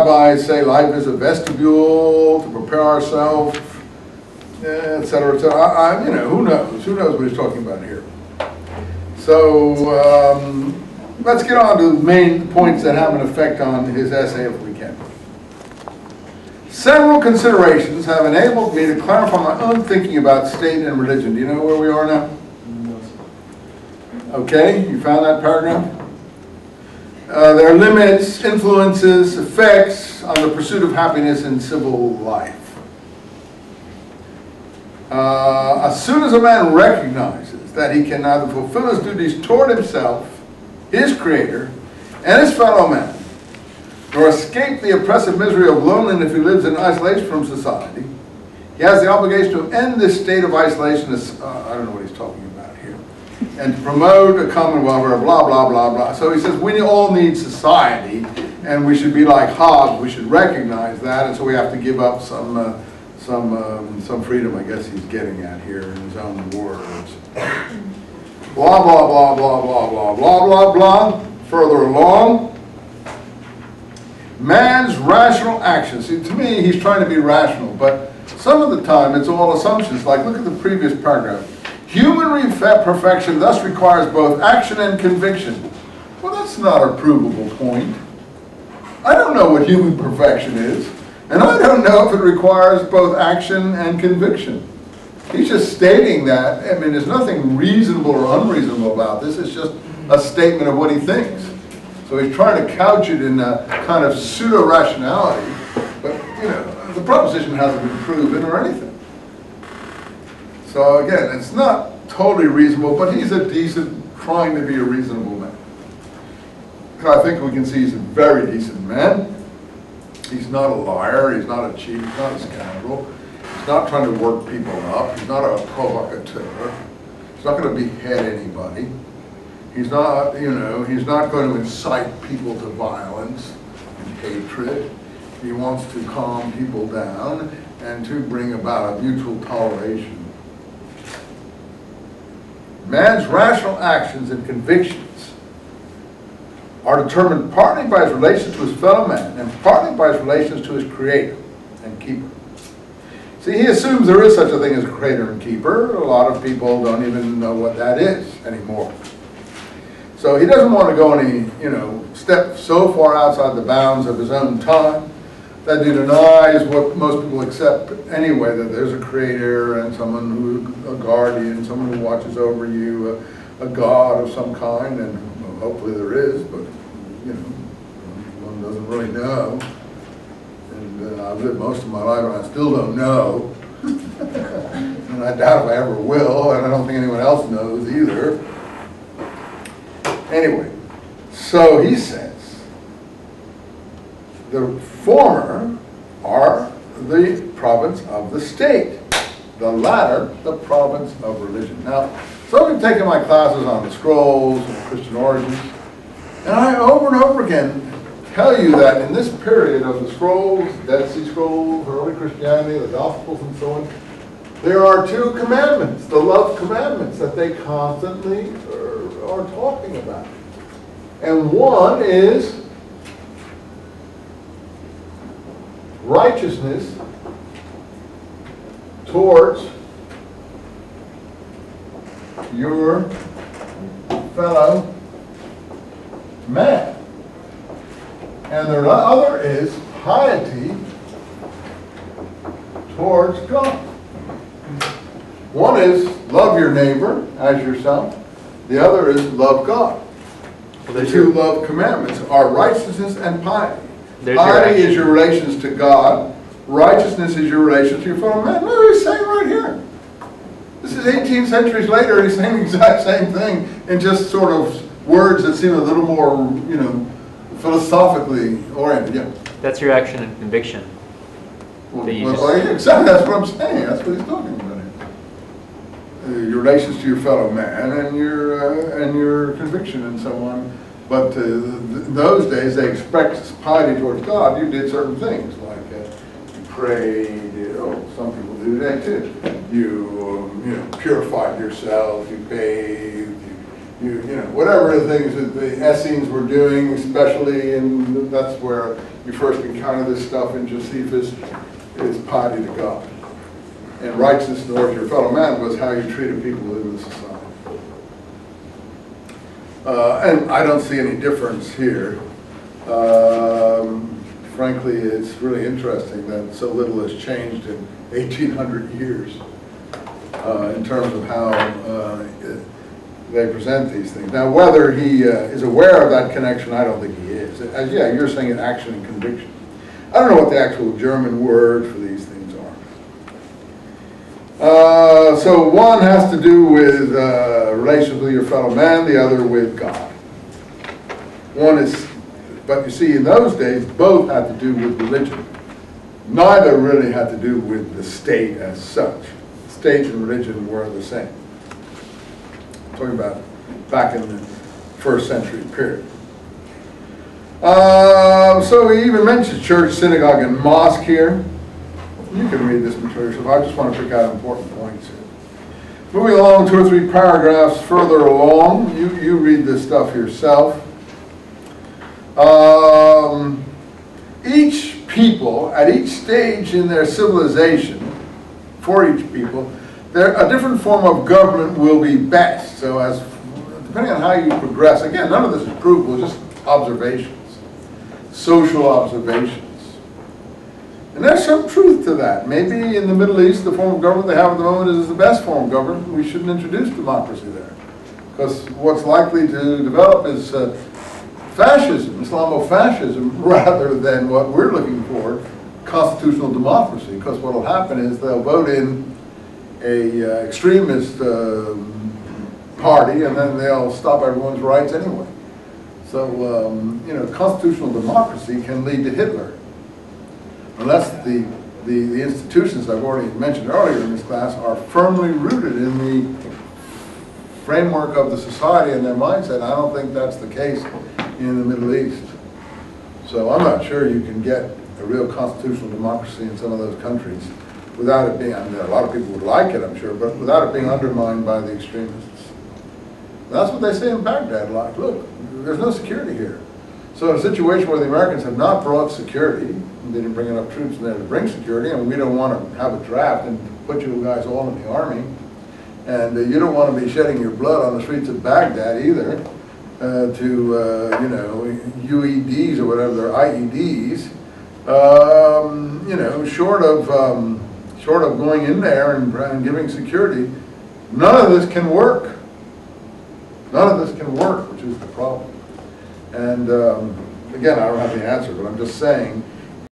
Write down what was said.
rabbis say life is a vestibule to prepare ourselves, et cetera, et cetera. You know, who knows? Who knows what he's talking about here? So let's get on to the main points that have an effect on his essay if we can. Several considerations have enabled me to clarify my own thinking about state and religion. Do you know where we are now? Okay, you found that paragraph? There are limits, influences, effects on the pursuit of happiness in civil life. As soon as a man recognizes that he can neither fulfill his duties toward himself, his creator, and his fellow man, nor escape the oppressive misery of loneliness if he lives in isolation from society, he has the obligation to end this state of isolation, I don't know what he's talking about here, and to promote a common welfare, blah, blah, blah, blah. So he says we all need society, and we should be like Hobbes, we should recognize that, and so we have to give up some freedom, I guess he's getting at here in his own words. Blah, blah, blah, blah, blah, blah, blah, blah, blah. Further along, man's rational actions. See, to me, he's trying to be rational, but some of the time it's all assumptions. Like, look at the previous paragraph. Human perfection thus requires both action and conviction. Well, that's not a provable point. I don't know what human perfection is, and I don't know if it requires both action and conviction. He's just stating that. I mean, there's nothing reasonable or unreasonable about this. It's just a statement of what he thinks. So he's trying to couch it in a kind of pseudo-rationality, but, you know, the proposition hasn't been proven or anything. So again, it's not totally reasonable, but he's trying to be a reasonable man. I think we can see he's a very decent man. He's not a liar, he's not a cheat, he's not a scoundrel. He's not trying to work people up, he's not a provocateur. He's not going to behead anybody. He's not, you know, he's not going to incite people to violence and hatred. He wants to calm people down and to bring about a mutual toleration. Man's rational actions and convictions are determined partly by his relations to his fellow man and partly by his relations to his creator and keeper. See, he assumes there is such a thing as a creator and keeper. A lot of people don't even know what that is anymore. So he doesn't want to go any, you know, step so far outside the bounds of his own time that he denies what most people accept anyway, that there's a creator and someone who, a guardian, someone who watches over you, a God of some kind, and well, hopefully there is, but, you know, one doesn't really know. And I've lived most of my life and I still don't know. And I doubt if I ever will, and I don't think anyone else knows either. Anyway, so he says, the former are the province of the state, the latter the province of religion. Now, some of you have taken my classes on the scrolls and Christian origins, and I over and over again tell you that in this period of the scrolls, Dead Sea Scrolls, early Christianity, the Gospels and so on, there are two commandments, the love commandments that they constantly are talking about. And one is righteousness towards your fellow man. And the other is piety towards God. One is love your neighbor as yourself. The other is love God. The two love commandments are righteousness and piety. Piety is your relations to God. Righteousness is your relations to your fellow man. What he's saying right here. This is 18 centuries later, and he's saying the exact same thing in just sort of words that seem a little more, you know, philosophically oriented. Yeah. That's your action and conviction. Well, exactly. That's what I'm saying. That's what he's talking about here. Your relations to your fellow man and your conviction and so on. But in those days, they expect piety towards God. You did certain things, like you prayed. Some people do that too. You know, purified yourself. You bathed. you know, whatever the things that the Essenes were doing, especially, and that's where you first encounter this stuff in Josephus, is piety to God. And righteousness towards your fellow man was how you treated people in the society. And I don't see any difference here. Frankly, it's really interesting that so little has changed in 1800 years in terms of how they present these things. Now, whether he is aware of that connection, I don't think he is. Yeah, you're saying an action and conviction. I don't know what the actual German word for these things are. So one has to do with relations with your fellow man, the other with God. One is, but you see, in those days, both had to do with religion. Neither really had to do with the state as such. State and religion were the same. I'm talking about back in the first century period. So he even mentions church, synagogue, and mosque here. You can read this material, so I just want to pick out important points here. Moving along 2 or 3 paragraphs further along, you read this stuff yourself. Each people, at each stage in their civilization, for each people, a different form of government will be best. So as depending on how you progress, again, none of this is provable, just observations, social observations. And there's some truth to that. Maybe in the Middle East, the form of government they have at the moment is the best form of government. We shouldn't introduce democracy there. Because what's likely to develop is fascism, Islamofascism, rather than what we're looking for, constitutional democracy. Because what will happen is they'll vote in a extremist party, and then they'll stop everyone's rights anyway. So, you know, constitutional democracy can lead to Hitler. Unless the institutions I've already mentioned earlier in this class are firmly rooted in the framework of the society and their mindset. I don't think that's the case in the Middle East. So I'm not sure you can get a real constitutional democracy in some of those countries without it being, I mean, a lot of people would like it, I'm sure, but without it being undermined by the extremists. And that's what they say in Baghdad, like, look, there's no security here. So in a situation where the Americans have not brought security, they didn't bring enough troops in there to bring security, and we don't want to have a draft and put you guys all in the army, and you don't want to be shedding your blood on the streets of Baghdad either, you know, UEDs or whatever, they're IEDs, you know, short of going in there and giving security, none of this can work. None of this can work, which is the problem. And again, I don't have the answer, but I'm just saying